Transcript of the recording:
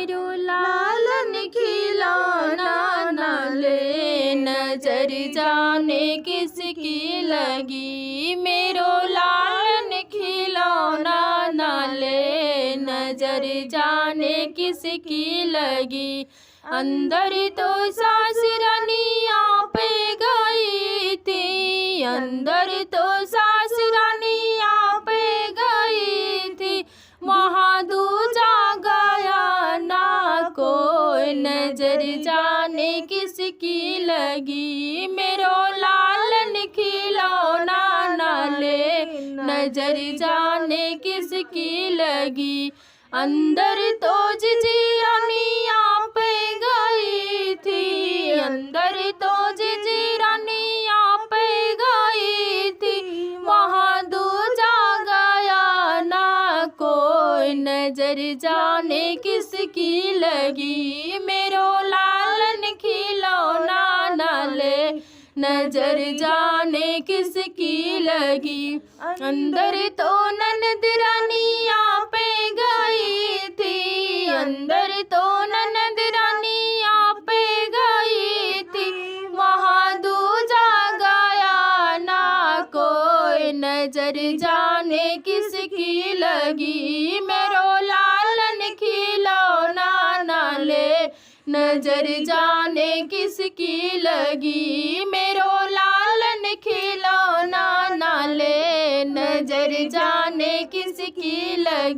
मेरो लालन खिलौना न ले, नजर जाने किसकी लगी। मेरो लालन खिलौना न ले, नजर जाने किसकी लगी। अंदर तो सास रानियाँ पे गई थी, अंदर तो सास रानियाँ पे गई थी। वहाँ दूजा गया ना कोई, नजर जाने किसकी लगी। मेरो लालन खिलौना न ले, नजर जाने किसकी लगी। अंदर तो जिजी रानियाँ पे गई थी, अंदर तो जिजी रानियाँ पे गई थी। वहाँ दूजा गया ना कोई, नजर जाने किसकी लगी। मेरो लालन खिलौना न ले, नजर जाने किसकी लगी। अंदर तो ननद रानियाँ पे गई थी, अंदर तो ननद रानियाँ पे गई थी। वहाँ दूजा गया ना कोई, नजर जाने किसकी लगी। मेरो लालन खिलौना न ले, नजर जाने किसकी लगी। मेरो लालन खिलौना न ले, नजर जाने किसकी लगी।